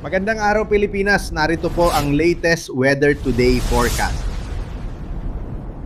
Magandang araw Pilipinas, narito po ang latest weather today forecast.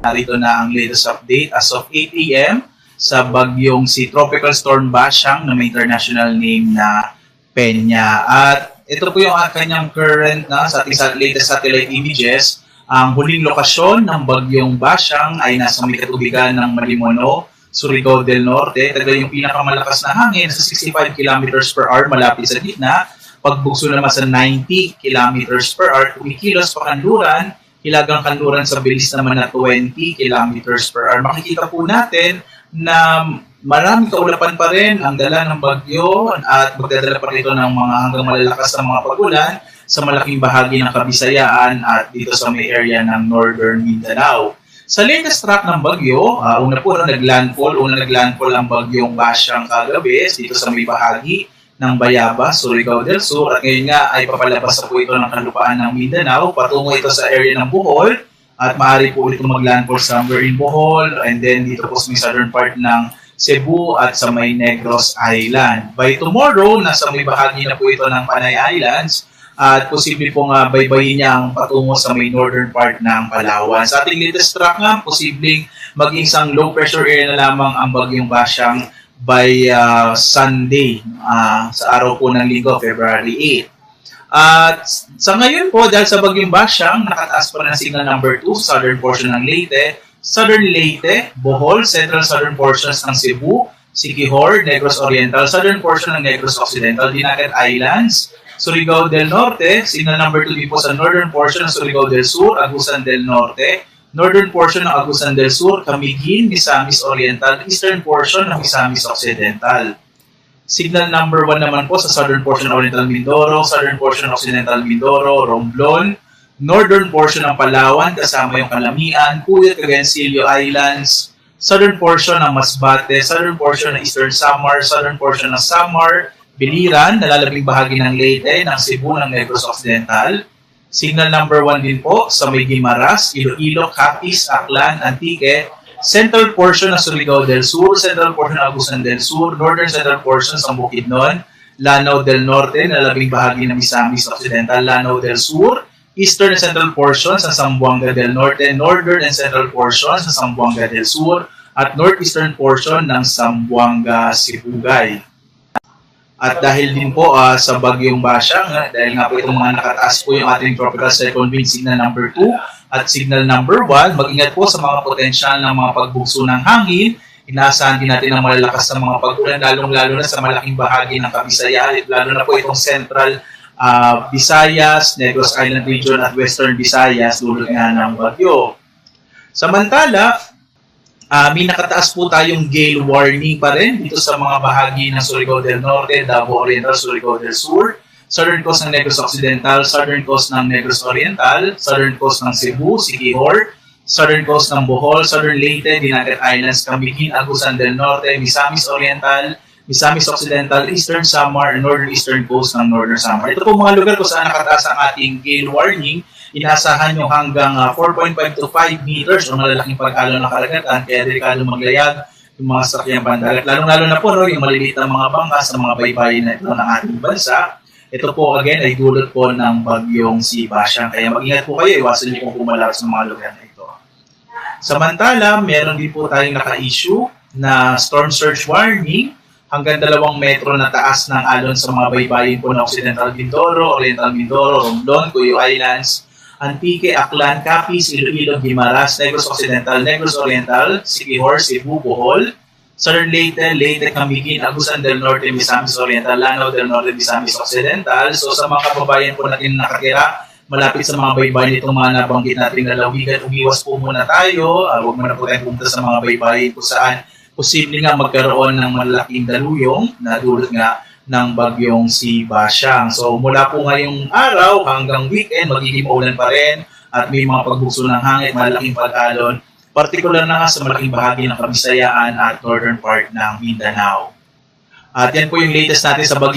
Narito na ang latest update as of 8 a.m. sa bagyong si Tropical Storm Bashang na may international name na Peña. At ito po yung kanyang current na sa ating latest satellite images. Ang huling lokasyon ng bagyong Bashang ay nasa may katubigan ng Malimono, Surigao del Norte. Tagal yung pinakamalakas na hangin sa 65 kilometers per hour malapit sa gitna. Pagbugso naman sa 90 kilometers per hour, kumikilos pa kanluran, hilagang kanluran sa bilis naman na 20 kilometers per hour. Makikita po natin na maraming kaulapan pa rin ang dala ng bagyo at magdadala pa rito ng mga hanggang malalakas na mga pag-ulan sa malaking bahagi ng Kabisayaan at dito sa may area ng Northern Mindanao. Sa latest track ng bagyo, una naglandfall ang bagyong Bashang kagabi dito sa may bahagi ng Bayabas, Surigao del Sur, at ngayon nga ay papalabas na po ito ng kalupaan ng Mindanao, patungo ito sa area ng Bohol, at maaari po ito maglandfall somewhere in Bohol, and then dito po sa may southern part ng Cebu at sa may Negros Island. By tomorrow, nasa may bahagi na po ito ng Panay Islands, at posible pong baybayin niya ang patungo sa may northern part ng Palawan. Sa ating latest track nga, posibleng maging isang low pressure area na lamang ang bagyong Bashang by Sunday, sa araw po ng Linggo, February 8. At sa ngayon po, dahil sa bagyong Bashang, nakataas pa rin ang signal number 2, southern portion ng Leyte, southern Leyte, Bohol, central southern portions ng Cebu, Siquijor, Negros Oriental, southern portion ng Negros Occidental, Dinagat Islands, Surigao del Norte, signal number 2 din po sa northern portion ng Surigao del Sur, Agusan del Norte, northern portion ng Agusan del Sur, Camiguin, Misamis Oriental, eastern portion ng Misamis Occidental. Signal number 1 naman po sa southern portion ng Oriental Mindoro, southern portion ng Occidental Mindoro, Romblon, northern portion ng Palawan, kasama yung Calamian, Puyat, Cagayancillo Islands, southern portion ng Masbate, southern portion ng Eastern Samar, southern portion ng Samar, Biliran, nalalabing bahagi ng Leyte, ng Cebu, ng Negros Occidental. Signal number 1 din po sa may Guimaras, Iloilo, Capiz, Aklan, Antique, central portion ng Surigao del Sur, central portion ng Agusan del Sur, northern central portion sa Bukidnon, Lanao del Norte, nalalabing bahagi ng Misamis Occidental, Lanao del Sur, eastern and central portion sa Zamboanga del Norte, northern and central portion sa Zamboanga del Sur, at northeastern portion ng Zamboanga Sibugay. At dahil din po sa bagyong Bashang, dahil nga po itong mga nakataas po yung ating tropical cyclone wind signal number 2 at signal number 1, mag-ingat po sa mga potensyal ng mga pagbugso ng hangin. Inaasahan din natin ang malalakas na mga pag-ulan, lalong-lalo na sa malaking bahagi ng Kabisayaan, lalo na po itong central Visayas, Negros Island region at western Visayas dulot nga ng bagyo. Samantala, may nakataas po tayong gale warning pa rin dito sa mga bahagi ng Surigao del Norte, Davao Oriental, Surigao del Sur, southern coast ng Negros Occidental, southern coast ng Negros Oriental, southern coast ng Cebu, Siquijor, southern coast ng Bohol, southern Leyte, Dinagat Islands, Camiguin, Agusan del Norte, Misamis Oriental, Misamis Occidental, Eastern Samar, and northern eastern coast ng Northern Samar. Ito po mga lugar kung saan nakataas ang ating gale warning. Inaasahan nyo hanggang 4.5 to 5 meters o malalaking pag-alon ng karagatan, kaya delikado maglayag yung mga sakyang bandagat. Lalong-lalo na po yung maliliit na mga bangka sa mga baybayin na ito ng ating bansa. Ito po again ay dulot po ng bagyong si Bashang. Kaya mag-ingat po kayo, iwasan nyo kung pumalas sa mga lugar na ito. Samantala, meron din po tayong naka-issue na storm surge warning hanggang 2 metro na taas ng alon sa mga baybayin po ng Occidental Mindoro, Oriental Mindoro, Romblon, Cuyo Islands, Antique, Aklan, Capiz, Iloilo, Guimaras, Negros Occidental, Negros Oriental, Siquijor, Cebu, Bohol, southern Leyte, Leyte, Camiguin, Agusan del Norte, Misamis Oriental, Lanao del Norte, Misamis Occidental. So sa mga kababayan po natin nakatira malapit sa mga baybayin itong mga nabanggit natin na lalawigan, umiwas po muna tayo. Huwag muna po tayong pumunta sa mga baybayin kung saan posible nga magkaroon ng malaking daluyong na dulot nga ng bagyong si Bashang. So mula po ngayong araw hanggang weekend, magiging maulan pa rin at may mga pagbugso ng hangin, malaking pag-alon, partikular na nga sa malaking bahagi ng Kabisayaan at northern part ng Mindanao. At yan po yung latest natin sa bagyo.